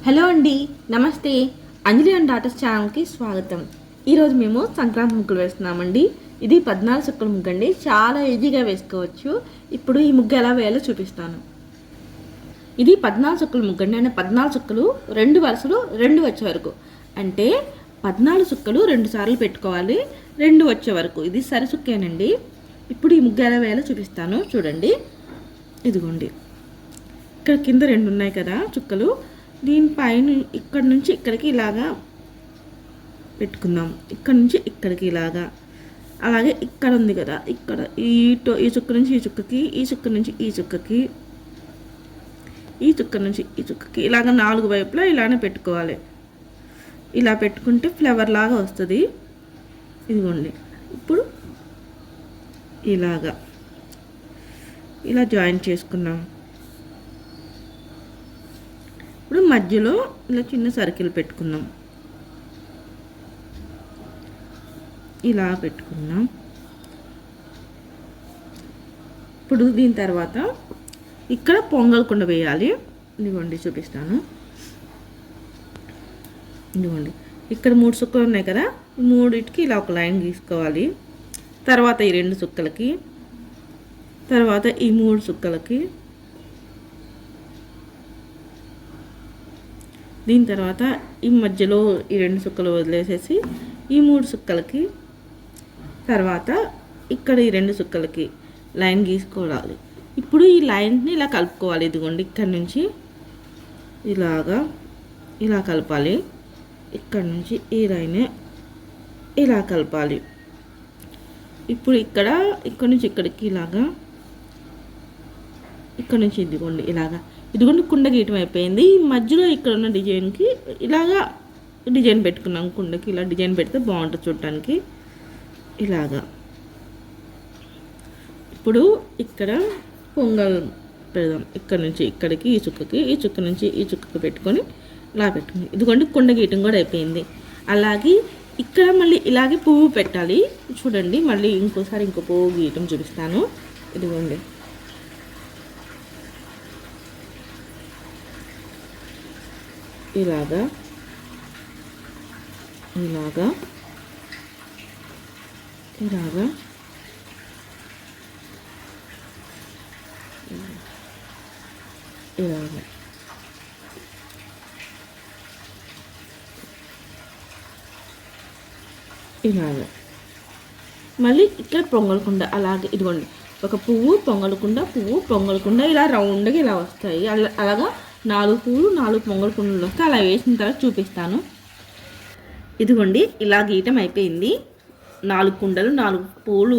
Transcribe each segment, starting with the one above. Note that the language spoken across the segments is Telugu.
హలో అండి, నమస్తే. అంజలి అండ్ డాటర్స్ ఛానల్కి స్వాగతం. ఈరోజు మేము సంక్రాంతి ముగ్గులు వేస్తున్నామండి. ఇది 14 చుక్కల ముగ్గు అండి. చాలా ఈజీగా వేసుకోవచ్చు. ఇప్పుడు ఈ ముగ్గు ఎలా వేయాలో చూపిస్తాను. ఇది 14 చుక్కల ముగ్గు అండి. అంటే 14 చుక్కలు 2 వరుసలు 2 వచ్చే వరకు, అంటే 14 చుక్కలు 2 సార్లు పెట్టుకోవాలి, 2 వచ్చే వరకు. ఇది సరి చుక్కేనండి. ఇప్పుడు ఈ ముగ్గు ఎలా వేయాలో చూపిస్తాను, చూడండి. ఇదిగోండి, ఇక్కడ కింద 2 ఉన్నాయి కదా చుక్కలు, దీనిపైన ఇక్కడ నుంచి ఇక్కడికి ఇలాగా పెట్టుకుందాం. ఇక్కడ నుంచి ఇక్కడికి ఇలాగా, అలాగే ఇక్కడ ఉంది కదా, ఇక్కడ ఈ చుక్క నుంచి ఈ చుక్కకి, ఈ చుక్క నుంచి ఈ చుక్కకి, ఈ చుక్క నుంచి ఈ చుక్కకి, ఇలాగ 4 వైపులా ఇలానే పెట్టుకోవాలి. ఇలా పెట్టుకుంటే ఫ్లవర్ లాగా వస్తుంది. ఇదిగోండి, ఇప్పుడు ఇలాగా ఇలా జాయిన్ చేసుకున్నాం. ఇప్పుడు మధ్యలో ఇలా చిన్న సర్కిల్ పెట్టుకుందాం. ఇలా పెట్టుకున్నాం. ఇప్పుడు దీని తర్వాత ఇక్కడ పొంగల్ కుండ వేయాలి. ఇదిగోండి, చూపిస్తాను. ఇదిగోండి, ఇక్కడ 3 చుక్కలు ఉన్నాయి కదా, 3టికి ఇలా ఒక లైన్ గీసుకోవాలి. తర్వాత ఈ 2 చుక్కలకి, తర్వాత ఈ 3 చుక్కలకి, దీని తర్వాత ఈ మధ్యలో ఈ 2 చుక్కలు వదిలేసేసి ఈ 3 చుక్కలకి, తర్వాత ఇక్కడ ఈ 2 చుక్కలకి లైన్ గీసుకోవాలి. ఇప్పుడు ఈ లైన్ని ఇలా కలుపుకోవాలి. ఇదిగోండి, ఇక్కడ నుంచి ఇలాగా ఇలా కలపాలి. ఇక్కడ నుంచి ఈ లైన్ ఇలా కలపాలి. ఇప్పుడు ఇక్కడ నుంచి ఇక్కడికి ఇలాగా, ఇక్కడ నుంచి ఇదిగోండి ఇలాగా, ఇదిగోండి కుండ గీయటం అయిపోయింది. మధ్యలో ఇక్కడ ఉన్న డిజైన్కి ఇలాగా డిజైన్ పెట్టుకున్నాం. కుండకి ఇలా డిజైన్ పెడితే బాగుంటుంది చూడటానికి. ఇలాగా ఇప్పుడు ఇక్కడ పొంగల్ పెడదాం. ఇక్కడ నుంచి ఇక్కడికి ఈ చుక్కకి, ఈ చుక్క నుంచి ఈ చుక్కకి పెట్టుకొని ఇలా పెట్టుకుని, ఇదిగోండి కుండ గీయటం కూడా అయిపోయింది. అలాగే ఇక్కడ మళ్ళీ ఇలాగే పువ్వు పెట్టాలి. చూడండి, మళ్ళీ ఇంకోసారి ఇంకో పువ్వు గీయటం చూపిస్తాను. ఇదిగోండి, ఇలాగా ఇలాగా ఇలాగా ఇలాగా ఇలాగా మళ్ళీ ఇక్కడ పొంగల్కుండా అలాగే, ఇదిగోండి ఒక పువ్వు పొంగల్కుండా, పువ్వు పొంగల్కుండా, ఇలా రౌండ్గా ఇలా వస్తాయి. అలాగా 4 పువ్వులు 4 పొంగల్కుండలు వస్తాయి. అలా వేసిన తర్వాత చూపిస్తాను. ఇదిగోండి, ఇలా గీయటం అయిపోయింది. 4 కుండలు 4 పువ్వులు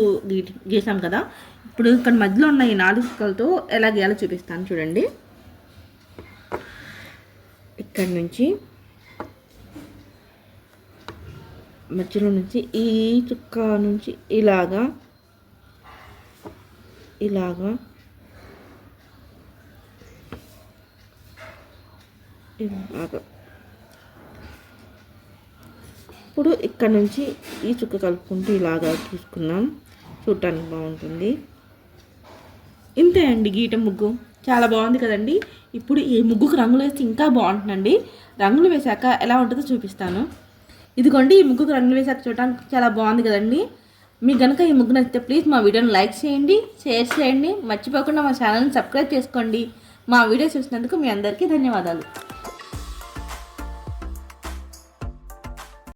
గీసాం కదా. ఇప్పుడు ఇక్కడ మధ్యలో ఉన్న ఈ 4 చుక్కలతో ఎలా గీయాలో చూపిస్తాను, చూడండి. ఇక్కడ నుంచి మధ్యలో నుంచి ఈ చుక్క నుంచి ఇలాగా ఇలాగా ఇలాగా, ఇప్పుడు ఇక్కడ నుంచి ఈ చుక్క కలుపుకుంటూ ఇలాగా తీసుకున్నాం. చూడటానికి బాగుంటుంది. ఇంతే అండి గీయటం ముగ్గు. చాలా బాగుంది కదండి. ఇప్పుడు ఈ ముగ్గుకు రంగులు వేస్తే ఇంకా బాగుంటుందండి. రంగులు వేసాక ఎలా ఉంటుందో చూపిస్తాను. ఇదిగోండి, ఈ ముగ్గుకు రంగులు వేసాక చూడటానికి చాలా బాగుంది కదండి. మీకు కనుక ఈ ముగ్గు నచ్చితే ప్లీజ్ మా వీడియోని లైక్ చేయండి, షేర్ చేయండి, మర్చిపోకుండా మా ఛానల్ని సబ్స్క్రైబ్ చేసుకోండి. మా వీడియో చూసినందుకు మీ అందరికీ ధన్యవాదాలు.